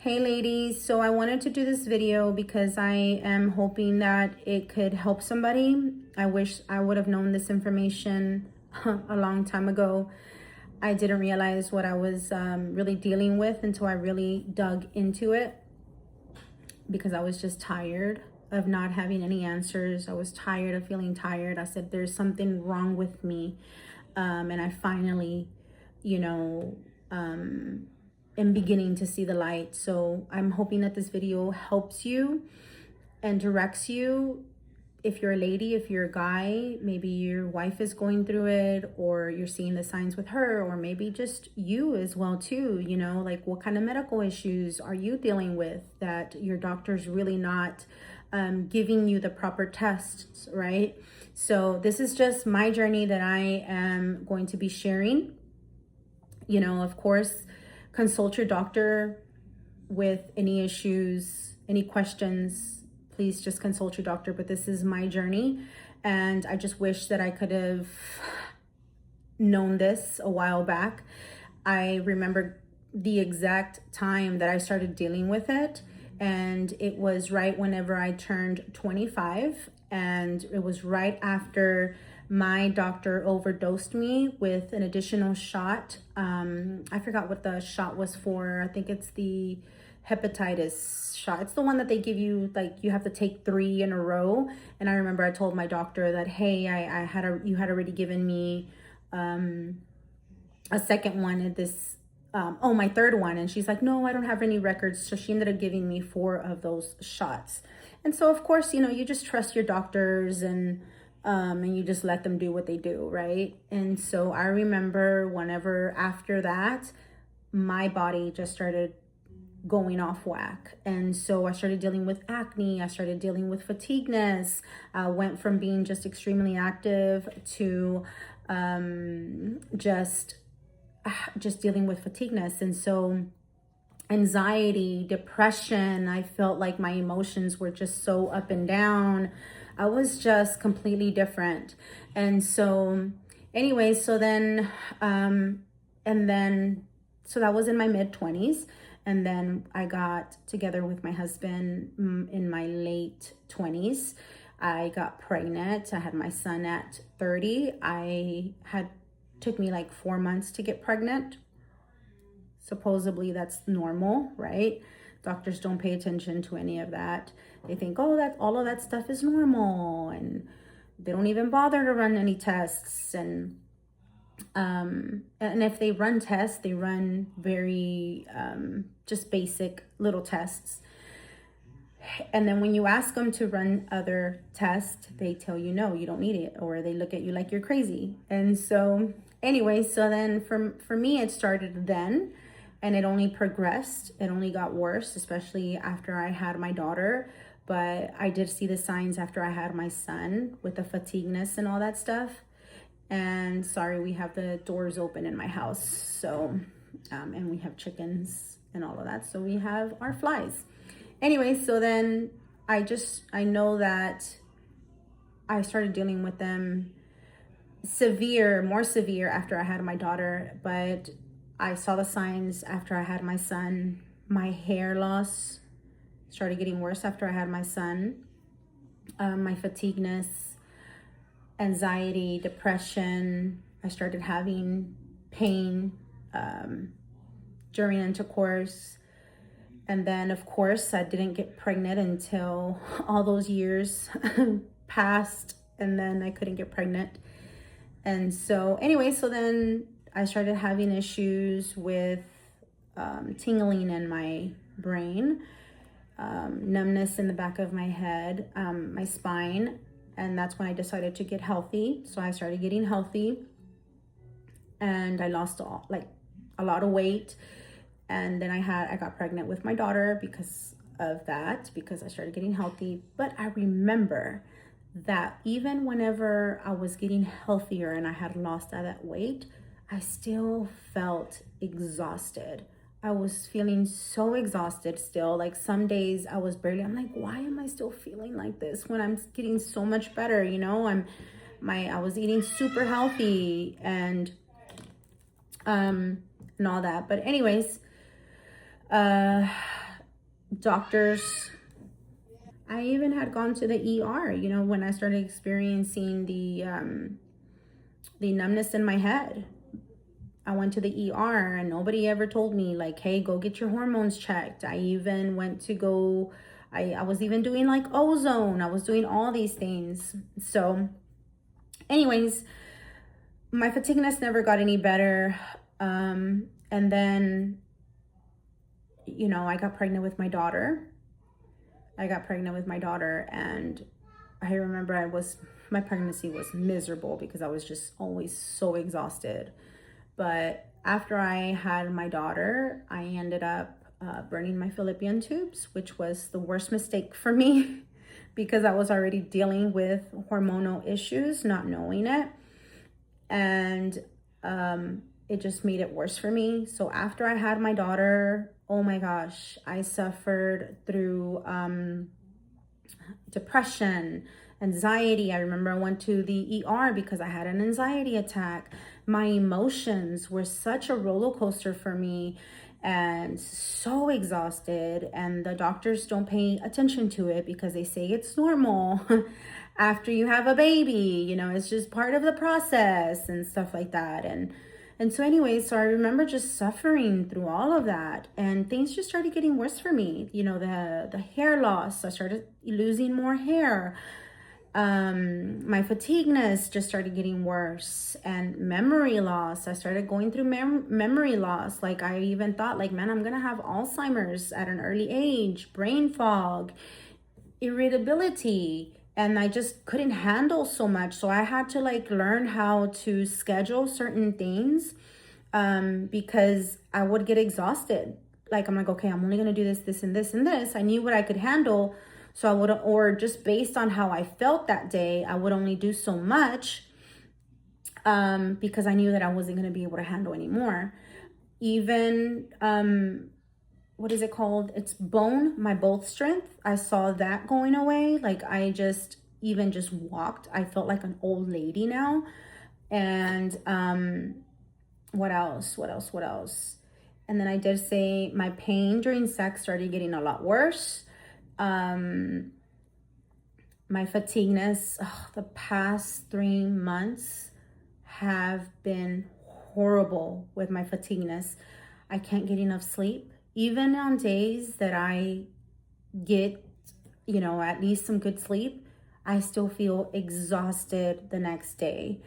Hey ladies, so I wanted to do this video because I am hoping that it could help somebody. I wish I would have known this information a long time ago. I didn't realize what I was really dealing with until I really dug into it, because I was just tired of not having any answers. I was tired of feeling tired. I said, there's something wrong with me. And I finally, am beginning to see the light. So I'm hoping that this video helps you and directs you. If you're a lady, if you're a guy, maybe your wife is going through it, or you're seeing the signs with her, or maybe just you as well too, like what kind of medical issues are you dealing with that your doctor's really not giving you the proper tests, right? So this is just my journey that I am going to be sharing. Of course, consult your doctor with any issues, any questions. Please just consult your doctor, but this is my journey. And I just wish that I could have known this a while back. I remember the exact time that I started dealing with it. And it was right whenever I turned 25. And it was right after my doctor overdosed me with an additional shot. I forgot what the shot was for. I think it's the hepatitis shot. It's the one that they give you, like you have to take 3 in a row. And I remember I told my doctor that, hey, you had already given me a second one at this, my third one. And she's like, no, I don't have any records. So she ended up giving me 4 of those shots. And so of course, you just trust your doctors and you just let them do what they do, right? And so I remember whenever after that, my body just started going off whack. And so I started dealing with acne. I started dealing with fatigueness. I went from being just extremely active to just dealing with fatigueness. And so anxiety, depression, I felt like my emotions were just so up and down. I was just completely different. And so anyway, so then, so that was in my mid-20s. And then I got together with my husband in my late 20s. I got pregnant. I had my son at 30. Took me like 4 months to get pregnant. Supposedly that's normal, right? Doctors don't pay attention to any of that. They think, oh, that all of that stuff is normal, and they don't even bother to run any tests. And if they run tests, they run very just basic little tests. And then when you ask them to run other tests, they tell you, no, you don't need it, or they look at you like you're crazy. And so anyway, so then for me, it started then, and it only progressed. It only got worse, especially after I had my daughter. But I did see the signs after I had my son with the fatigueness and all that stuff. And sorry, we have the doors open in my house. So, and we have chickens and all of that. So we have our flies. Anyway, so then I know that I started dealing with them more severe after I had my daughter, but I saw the signs after I had my son. My hair loss started getting worse after I had my son. My fatigueness, anxiety, depression. I started having pain during intercourse. And then, of course, I didn't get pregnant until all those years passed, and then I couldn't get pregnant. And so anyway, so then I started having issues with tingling in my brain, numbness in the back of my head, my spine. And that's when I decided to get healthy. So I started getting healthy, and I lost a lot of weight. And then I got pregnant with my daughter because of that, because I started getting healthy. But I remember that even whenever I was getting healthier and I had lost all that weight, I still felt exhausted. I was feeling so exhausted still. Like some days I'm like, why am I still feeling like this when I'm getting so much better? I was eating super healthy and all that. But anyways, doctors. I even had gone to the ER, you know, when I started experiencing the numbness in my head. I went to the ER and nobody ever told me like, hey, go get your hormones checked. I even went to go, I was even doing like ozone. I was doing all these things. So anyways, my fatigueness never got any better. And then, you know, I got pregnant with my daughter. And I remember my pregnancy was miserable because I was just always so exhausted. But after I had my daughter, I ended up burning my fallopian tubes, which was the worst mistake for me because I was already dealing with hormonal issues, not knowing it. And it just made it worse for me. So after I had my daughter, oh my gosh, I suffered through depression, anxiety. I remember I went to the ER because I had an anxiety attack. My emotions were such a roller coaster for me and so exhausted. And the doctors don't pay attention to it because they say it's normal after you have a baby, you know, it's just part of the process and stuff like that. And so anyways, so I remember just suffering through all of that, and things just started getting worse for me. You know, the hair loss, I started losing more hair. My fatigueness just started getting worse, and memory loss. I started going through memory loss. Like I even thought like, man, I'm gonna have Alzheimer's at an early age, brain fog, irritability. And I just couldn't handle so much. So I had to like learn how to schedule certain things because I would get exhausted. Like I'm like, okay, I'm only gonna do this, this, and this, and this. I knew what I could handle. So I would, or just based on how I felt that day, I would only do so much because I knew that I wasn't gonna be able to handle anymore. Even what is it called? It's my both strength. I saw that going away. Like I just walked. I felt like an old lady now. And what else? And then I did say my pain during sex started getting a lot worse. My fatigueness, the past 3 months have been horrible with my fatigueness. I can't get enough sleep. Even on days that I get, you know, at least some good sleep, I still feel exhausted the next day.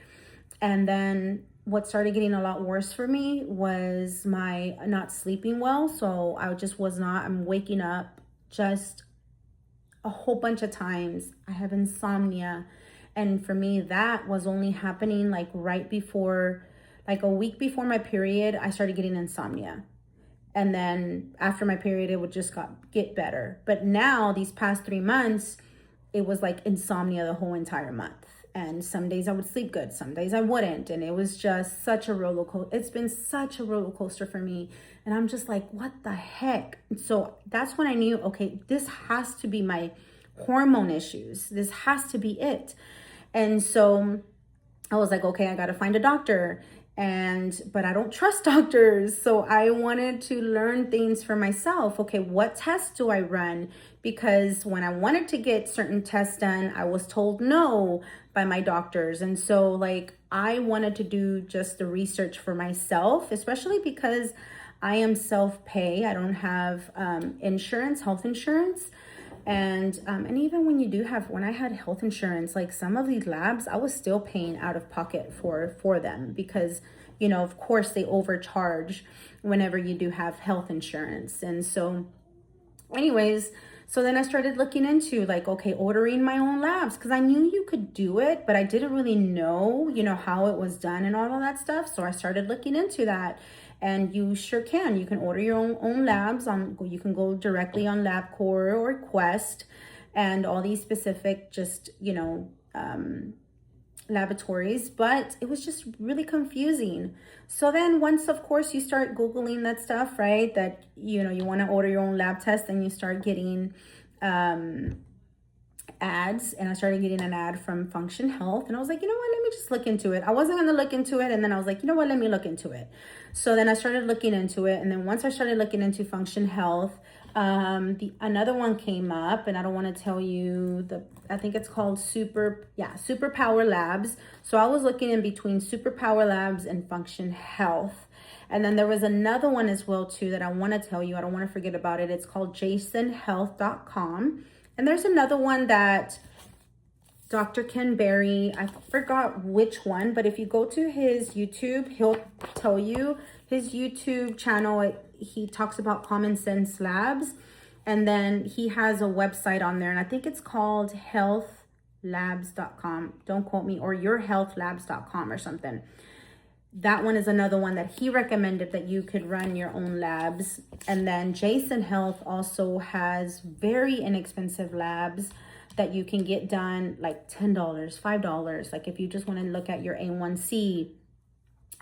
And then what started getting a lot worse for me was my not sleeping well. So I'm waking up just a whole bunch of times. I have insomnia. And for me, that was only happening like right before, like a week before my period, I started getting insomnia. And then after my period, it would just get better. But now these past 3 months, it was like insomnia the whole entire month. And some days I would sleep good, some days I wouldn't. And it was just such a roller coaster. It's been such a roller coaster for me. And I'm just like, what the heck? So that's when I knew, okay, this has to be my hormone issues. This has to be it. And so I was like, okay, I got to find a doctor. But I don't trust doctors. So I wanted to learn things for myself. Okay, what tests do I run? Because when I wanted to get certain tests done, I was told no by my doctors. And so like, I wanted to do just the research for myself, especially because I am self-pay. I don't have insurance, health insurance. And even when I had health insurance, like some of these labs, I was still paying out of pocket for them because, you know, of course they overcharge whenever you do have health insurance. And so anyways, so then I started looking into like, okay, ordering my own labs because I knew you could do it, but I didn't really know, you know, how it was done and all of that stuff. So I started looking into that. And you sure can. You can order your own labs. You can go directly on LabCorp or Quest and all these specific just, you know, laboratories. But it was just really confusing. So then once, of course, you start Googling that stuff, right? That, you know, you want to order your own lab test and you start getting ads, and I started getting an ad from Function Health, and I was like, you know what, let me just look into it. I wasn't going to look into it, and then I was like, you know what, let me look into it. So then I started looking into it, and then once I started looking into Function Health, another one came up, and I don't want to tell you I think it's called Superpower Labs. So I was looking in between Superpower Labs and Function Health. And then there was another one as well too that I want to tell you. I don't want to forget about it. It's called jasonhealth.com. And there's another one that Dr. Ken Berry, I forgot which one, but if you go to his YouTube, he'll tell you. His YouTube channel, he talks about Common Sense Labs. And then he has a website on there, and I think it's called healthlabs.com. Don't quote me, or yourhealthlabs.com or something. That one is another one that he recommended that you could run your own labs. And then Jason Health also has very inexpensive labs that you can get done, like $10, $5. Like if you just want to look at your A1C,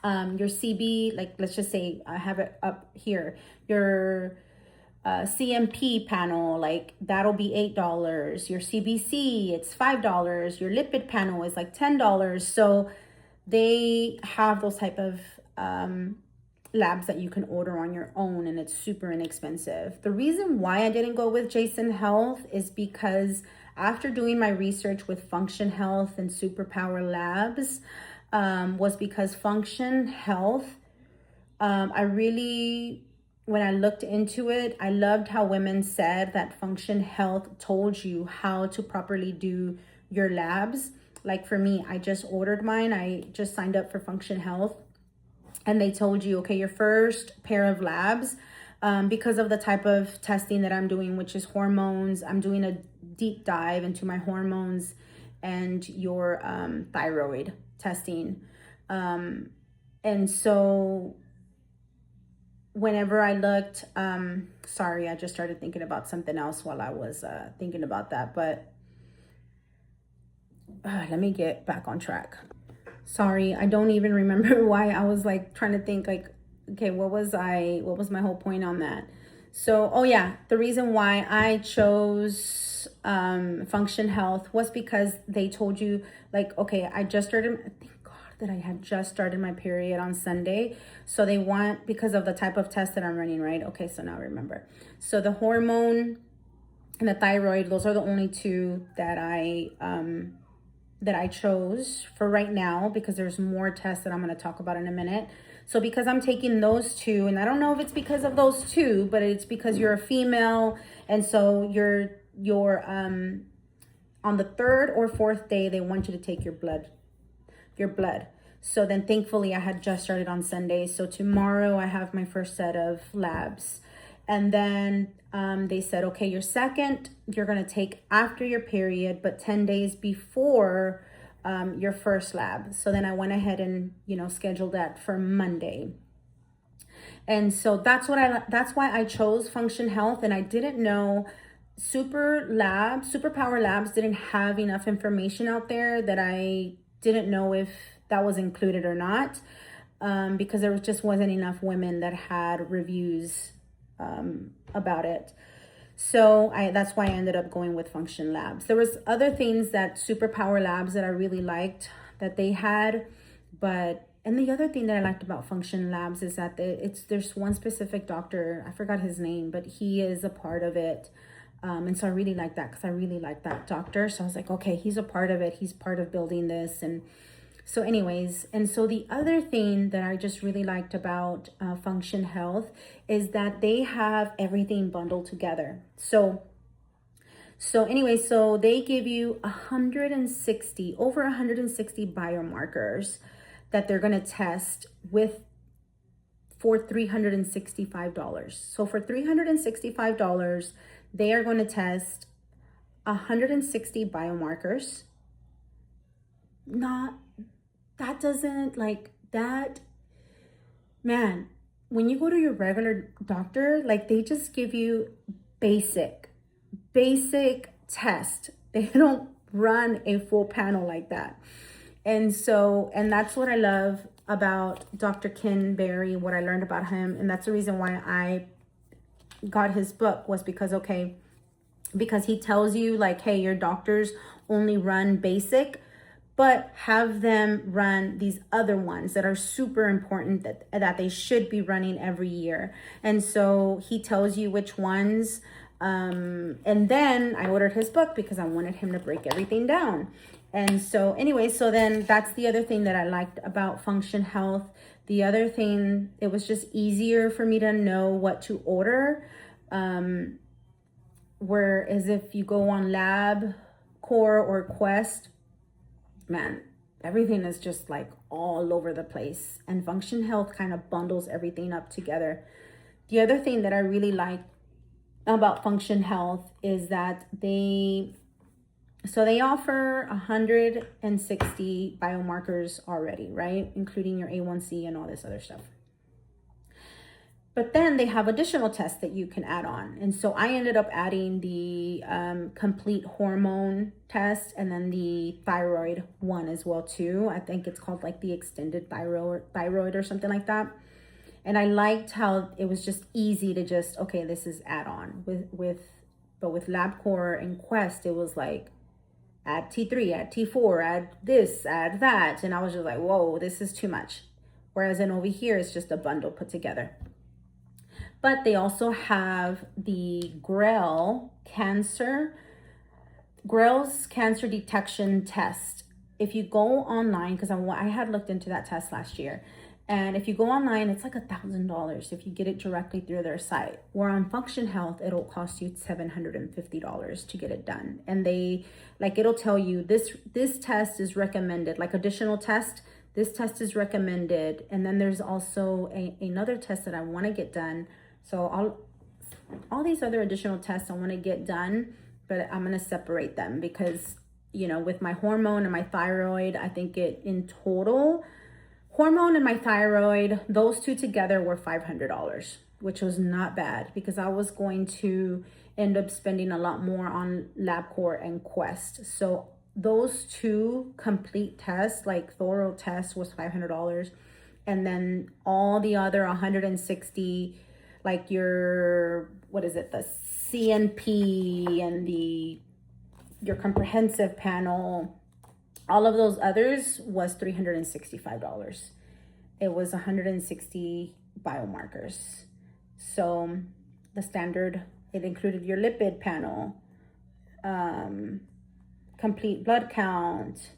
your CB, like let's just say I have it up here, your CMP panel, like that'll be $8. Your CBC, it's $5. Your lipid panel is like $10. So they have those type of labs that you can order on your own, and it's super inexpensive. The reason why I didn't go with Jason Health is because after doing my research with Function Health and Superpower Labs, was because Function Health, when I looked into it, I loved how women said that Function Health told you how to properly do your labs. Like for me, I just ordered mine. I just signed up for Function Health, and they told you, okay, your first pair of labs, because of the type of testing that I'm doing, which is hormones, I'm doing a deep dive into my hormones and your thyroid testing. And so whenever I looked, sorry, I just started thinking about something else while I was thinking about that, but let me get back on track. Sorry, I don't even remember why I was like trying to think like, okay, what was my whole point on that? So, oh yeah, the reason why I chose Function Health was because they told you like, okay, I just started, thank God that I had just started my period on Sunday. So they want, because of the type of test that I'm running, right? Okay, so now I remember. So the hormone and the thyroid, those are the only two that I chose for right now, because there's more tests that I'm going to talk about in a minute. So because I'm taking those two, and I don't know if it's because of those two, but it's because you're a female, and so you're on the third or fourth day, they want you to take your blood. So then thankfully I had just started on Sunday. So tomorrow I have my first set of labs. And then they said, okay, your second, you're going to take after your period, but 10 days before your first lab. So then I went ahead and, scheduled that for Monday. And so that's why I chose Function Health. And I didn't know Superpower Labs didn't have enough information out there, that I didn't know if that was included or not, because there just wasn't enough women that had reviews about it. So that's why I ended up going with Function Labs. There was other things that Superpower Labs that I really liked that they had, and the other thing that I liked about Function Labs is that there's one specific doctor, I forgot his name, but he is a part of it. And so I really like that, because I really like that doctor. So I was like, okay, he's a part of it. He's part of building this. And so anyways, and so the other thing that I just really liked about Function Health is that they have everything bundled together. So anyway, so they give you over 160 biomarkers that they're going to test for $365. So for $365, they are going to test 160 biomarkers. Man, when you go to your regular doctor, like they just give you basic test. They don't run a full panel like that. And that's what I love about Dr. Ken Berry, what I learned about him. And that's the reason why I got his book, was because, okay, because he tells you like, hey, your doctors only run basic, but have them run these other ones that are super important that they should be running every year. And so he tells you which ones. And then I ordered his book because I wanted him to break everything down. And so anyway, so then that's the other thing that I liked about Function Health. The other thing, it was just easier for me to know what to order. Whereas if you go on LabCorp or Quest, man, everything is just like all over the place. And Function Health kind of bundles everything up together. The other thing that I really like about Function Health is that they offer 160 biomarkers already, right? Including your A1C and all this other stuff. But then they have additional tests that you can add on. And so I ended up adding the complete hormone test and then the thyroid one as well too. I think it's called like the extended thyroid or something like that. And I liked how it was just easy to just, okay, this is add on. But with LabCorp and Quest, it was like add T3, add T4, add this, add that. And I was just like, whoa, this is too much. Whereas in over here, it's just a bundle put together. But they also have the Grail's cancer detection test. If you go online, because I had looked into that test last year, and if you go online, it's like $1,000 if you get it directly through their site. Where on Function Health, it'll cost you $750 to get it done. And it'll tell you this test is recommended, like additional test. This test is recommended. And then there's also another test that I want to get done. So all these other additional tests I want to get done, but I'm going to separate them because, with my hormone and my thyroid, I think in total, hormone and my thyroid, those two together were $500, which was not bad because I was going to end up spending a lot more on LabCorp and Quest. So those two complete tests, like thorough tests, was $500. And then all the other 160, like the CNP and your comprehensive panel, all of those others was $365. It was 160 biomarkers. So the standard, it included your lipid panel, complete blood count.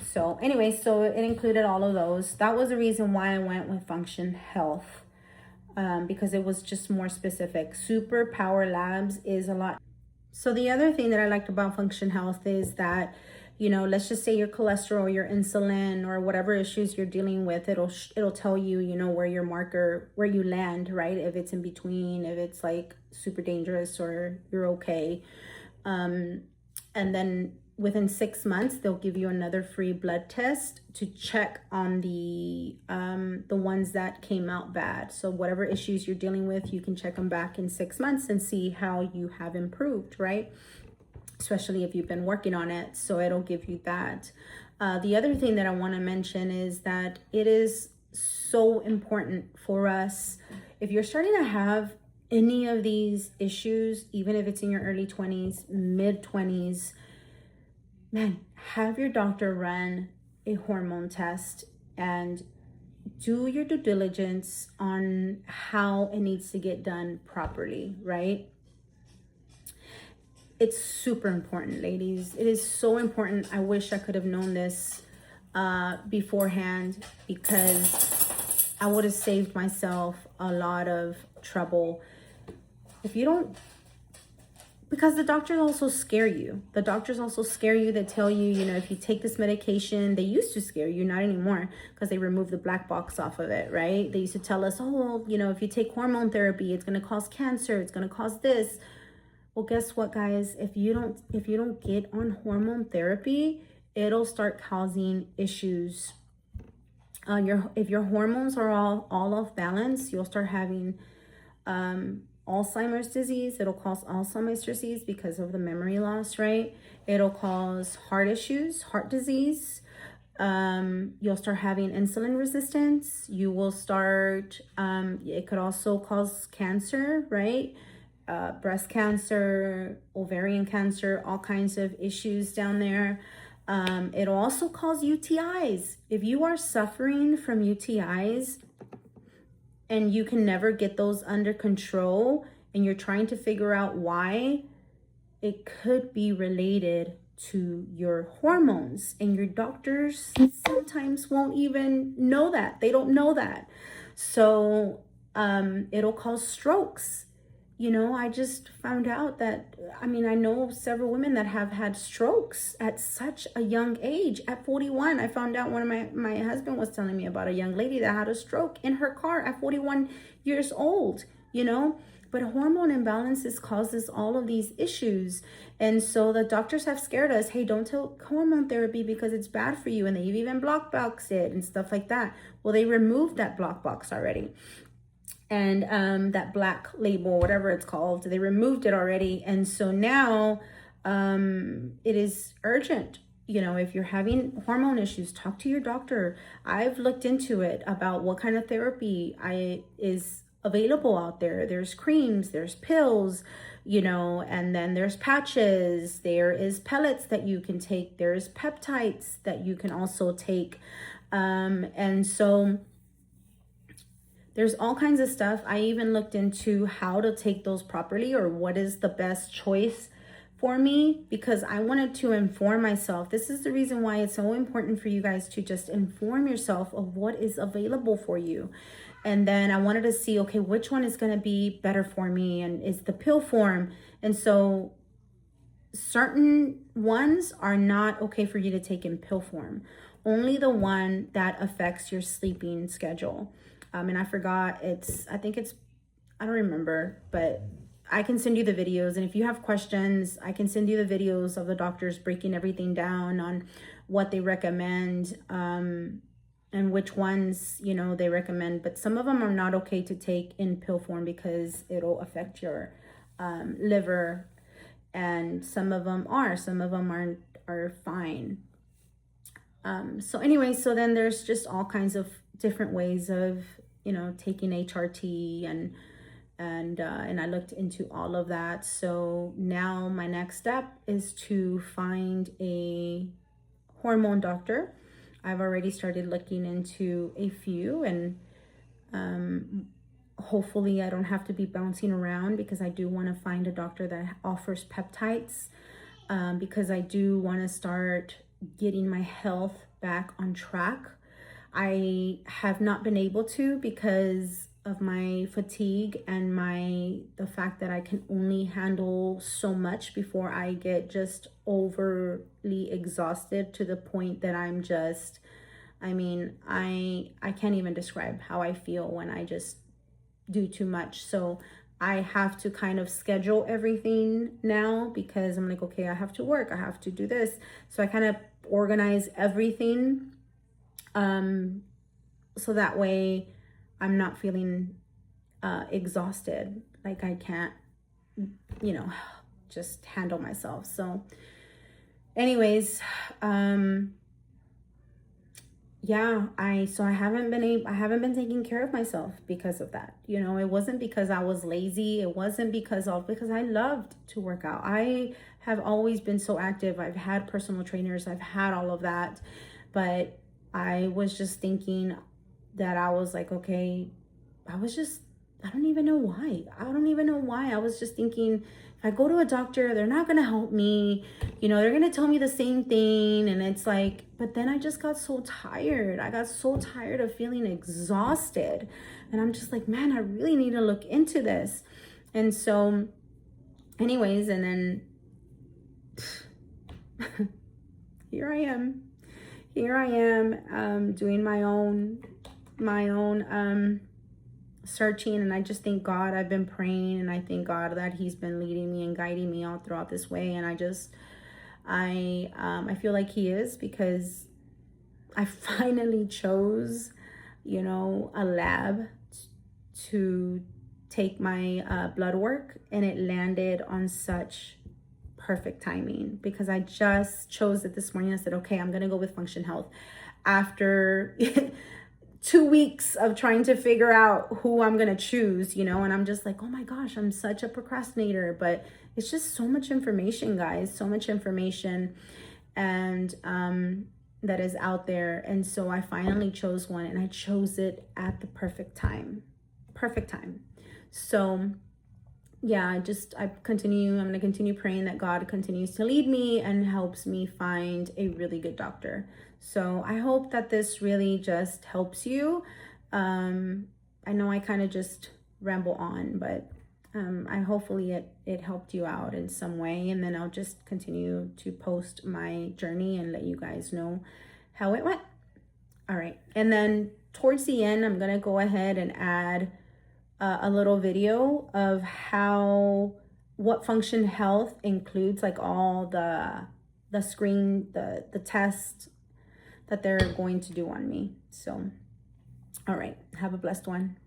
So anyway, so it included all of those. That was the reason why I went with Function Health, because it was just more specific. Superpower Labs is a lot. So the other thing that I liked about Function Health is that, let's just say your cholesterol, your insulin, or whatever issues you're dealing with, it'll tell you, where your marker, where you land, right? If it's in between, if it's like super dangerous or you're okay. And then within 6 months, they'll give you another free blood test to check on the ones that came out bad. So whatever issues you're dealing with, you can check them back in 6 months and see how you have improved, right? Especially if you've been working on it. So it'll give you that. The other thing that I want to mention is that it is so important for us, if you're starting to have any of these issues, even if it's in your early 20s, mid 20s, man, have your doctor run a hormone test and do your due diligence on how it needs to get done properly, right? It's super important, ladies. It is so important. I wish I could have known this beforehand, because I would have saved myself a lot of trouble. If you don't, because the doctors also scare you. The doctors also scare you. They tell you, if you take this medication, they used to scare you, not anymore, because they removed the black box off of it, right? They used to tell us, oh, if you take hormone therapy, it's going to cause cancer. It's going to cause this. Well, guess what, guys? If you don't get on hormone therapy, it'll start causing issues. If your hormones are all off balance, you'll start having Alzheimer's disease. It'll cause Alzheimer's disease because of the memory loss, right? It'll cause heart issues, heart disease. You'll start having insulin resistance. You will start, it could also cause cancer, right? breast cancer, ovarian cancer, all kinds of issues down there. It'll also cause UTIs. If you are suffering from UTIs and you can never get those under control and you're trying to figure out why, it could be related to your hormones, and your doctors sometimes won't even know that. They don't know that. So it'll cause strokes. You know, I just found out that, I mean, I know several women that have had strokes at such a young age. At 41, I found out, one of my husband was telling me about a young lady that had a stroke in her car at 41 years old, you know. But hormone imbalances causes all of these issues. And so the doctors have scared us, hey, don't take hormone therapy because it's bad for you. And they've even block boxed it and stuff like that. Well, they removed that block box already. And that black label, whatever it's called, they removed it already. And so now it is urgent. You know, if you're having hormone issues, talk to your doctor. I've looked into it about what kind of therapy is available out there. There's creams, there's pills, you know, and then there's patches, there is pellets that you can take, there's peptides that you can also take. And so there's all kinds of stuff. I even looked into how to take those properly, or what is the best choice for me, because I wanted to inform myself. This is the reason why it's so important for you guys to just inform yourself of what is available for you. And then I wanted to see, okay, which one is going to be better for me, and is the pill form. And so certain ones are not okay for you to take in pill form. Only the one that affects your sleeping schedule. And I forgot, I don't remember, but I can send you the videos. And if you have questions, I can send you the videos of the doctors breaking everything down on what they recommend, and which ones, you know, they recommend. But some of them are not okay to take in pill form because it'll affect your liver. And some of them are fine. So anyway, so then there's just all kinds of different ways of, you know, taking HRT, and I looked into all of that. So now my next step is to find a hormone doctor. I've already started looking into a few, and hopefully I don't have to be bouncing around, because I do want to find a doctor that offers peptides, because I do want to start getting my health back on track. I have not been able to because of my fatigue and the fact that I can only handle so much before I get just overly exhausted, to the point that I'm just, I mean, I can't even describe how I feel when I just do too much. So I have to kind of schedule everything now, because I'm like, okay, I have to work, I have to do this. So I kind of organize everything, so that way I'm not feeling exhausted, like I can't, you know, just handle myself. So anyways, yeah, I haven't been taking care of myself because of that. You know, it wasn't because I was lazy. It wasn't because I loved to work out. I have always been so active. I've had personal trainers, I've had all of that, but I was just thinking that I was like, okay, I don't even know why. I was just thinking, if I go to a doctor, they're not going to help me. You know, they're going to tell me the same thing. And it's like, but then I just got so tired. I got so tired of feeling exhausted. And I'm just like, man, I really need to look into this. And so anyways, and then here I am doing my own searching. And I just thank God. I've been praying, and I thank God that he's been leading me and guiding me all throughout this way. And I feel like he is, because I finally chose, you know, a lab to take my blood work, and it landed on such perfect timing, because I just chose it this morning. I said, okay, I'm gonna go with Function Health after 2 weeks of trying to figure out who I'm going to choose, you know, and I'm just like, oh my gosh, I'm such a procrastinator. But it's just so much information, guys, so much information. And that is out there. And so I finally chose one, and I chose it at the perfect time. So yeah, I'm going to continue praying that God continues to lead me and helps me find a really good doctor. So I hope that this really just helps you. I know I kind of just ramble on, but hopefully it helped you out in some way. And then I'll just continue to post my journey and let you guys know how it went. All right. And then towards the end, I'm going to go ahead and add a little video of what Function Health includes, like all the screen, the test that they're going to do on me. So, all right. Have a blessed one.